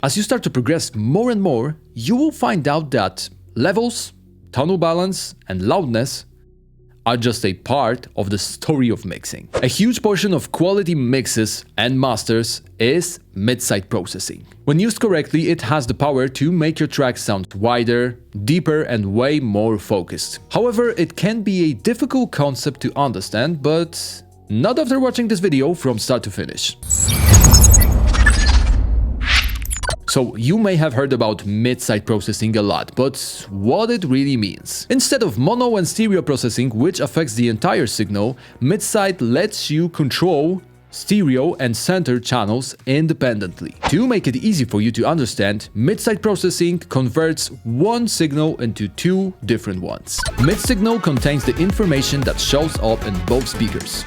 As you start to progress more and more, you will find out that levels, tonal balance, and loudness are just a part of the story of mixing. A huge portion of quality mixes and masters is mid-side processing. When used correctly, it has the power to make your track sound wider, deeper, and way more focused. However, it can be a difficult concept to understand, but not after watching this video from start to finish. So you may have heard about mid-side processing a lot, but what it really means. Instead of mono and stereo processing, which affects the entire signal, mid-side lets you control stereo and center channels independently. To make it easy for you to understand, mid-side processing converts one signal into two different ones. Mid-signal contains the information that shows up in both speakers,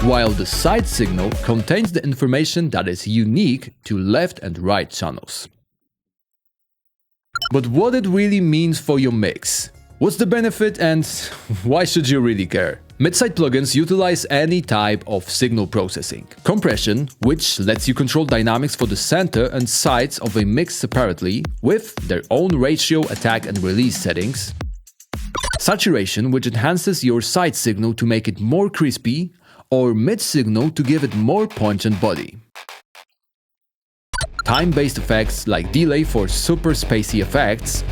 while the side signal contains the information that is unique to left and right channels. But what it really means for your mix? What's the benefit and why should you really care? Mid-side plugins utilize any type of signal processing. Compression, which lets you control dynamics for the center and sides of a mix separately with their own ratio, attack and release settings. Saturation, which enhances your side signal to make it more crispy, or mid-signal to give it more punch and body. Time-based effects like delay for super spacey effects,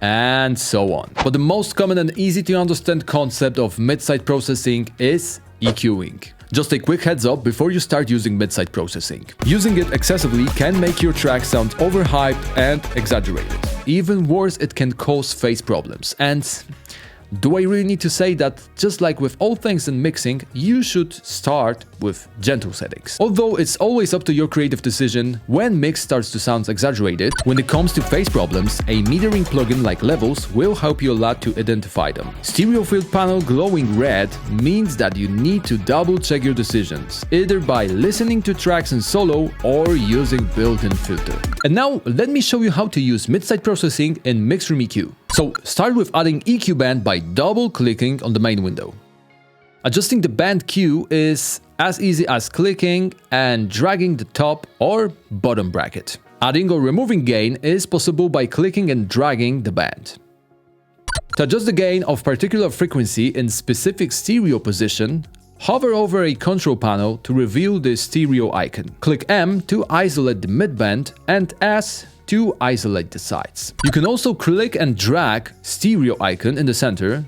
and so on. But the most common and easy to understand concept of mid-side processing is EQing. Just a quick heads up before you start using mid-side processing. Using it excessively can make your track sound overhyped and exaggerated. Even worse, it can cause phase problems. And do I really need to say that, just like with all things in mixing, you should start with gentle settings? Although it's always up to your creative decision when mix starts to sound exaggerated, when it comes to phase problems, a metering plugin like Levels will help you a lot to identify them. Stereo field panel glowing red means that you need to double check your decisions, either by listening to tracks in solo or using built-in filter. And now let me show you how to use mid-side processing in Mixroom EQ. So start with adding EQ band by double-clicking on the main window. Adjusting the band Q is as easy as clicking and dragging the top or bottom bracket. Adding or removing gain is possible by clicking and dragging the band. To adjust the gain of particular frequency in specific stereo position, hover over a control panel to reveal the stereo icon. Click M to isolate the midband and S to isolate the sides. You can also click and drag stereo icon in the center,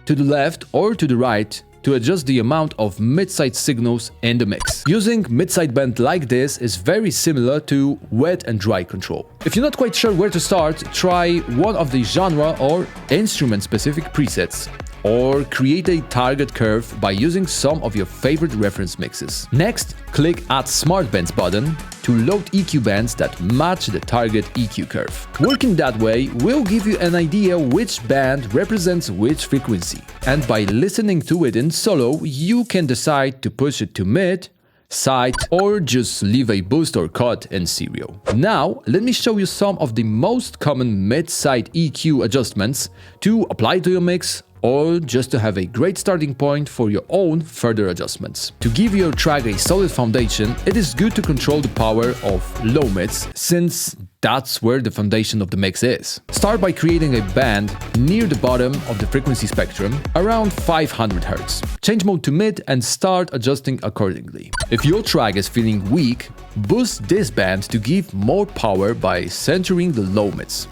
to the left or to the right to adjust the amount of mid-side signals in the mix. Using mid-side band like this is very similar to wet and dry control. If you're not quite sure where to start, try one of the genre or instrument-specific presets, or create a target curve by using some of your favorite reference mixes. Next, click Add Smart Bands button to load EQ bands that match the target EQ curve. Working that way will give you an idea which band represents which frequency, and by listening to it in solo, you can decide to push it to mid, side, or just leave a boost or cut in stereo. Now, let me show you some of the most common mid-side EQ adjustments to apply to your mix, or just to have a great starting point for your own further adjustments. To give your track a solid foundation, it is good to control the power of low mids, since that's where the foundation of the mix is. Start by creating a band near the bottom of the frequency spectrum, around 500 Hz. Change mode to mid and start adjusting accordingly. If your track is feeling weak, boost this band to give more power by centering the low mids.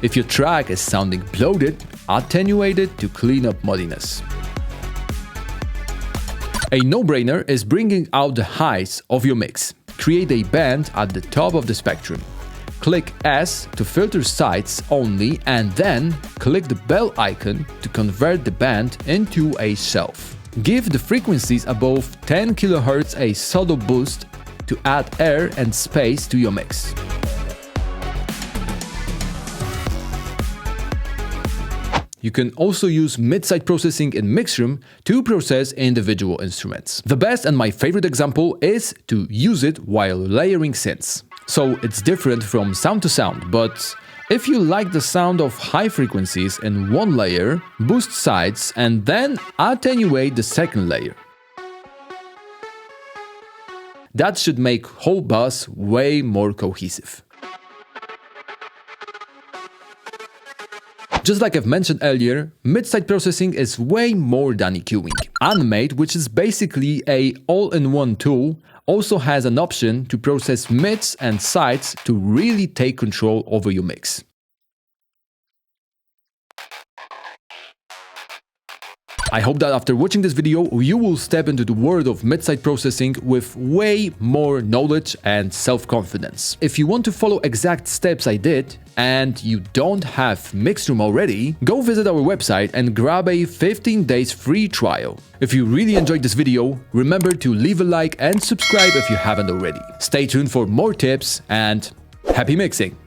If your track is sounding bloated, attenuate it to clean up muddiness. A no-brainer is bringing out the highs of your mix. Create a band at the top of the spectrum. Click S to filter sides only, and then click the bell icon to convert the band into a shelf. Give the frequencies above 10 kHz a subtle boost to add air and space to your mix. You can also use mid-side processing in Mixroom to process individual instruments. The best and my favorite example is to use it while layering synths. So it's different from sound to sound, but if you like the sound of high frequencies in one layer, boost sides and then attenuate the second layer. That should make whole bus way more cohesive. Just like I've mentioned earlier, mid-side processing is way more than EQing. Animate, which is basically a all-in-one tool, also has an option to process mids and sides to really take control over your mix. I hope that after watching this video, you will step into the world of mid-side processing with way more knowledge and self-confidence. If you want to follow exact steps I did, and you don't have Mixroom already, go visit our website and grab a 15 days free trial. If you really enjoyed this video, remember to leave a like and subscribe if you haven't already. Stay tuned for more tips and happy mixing!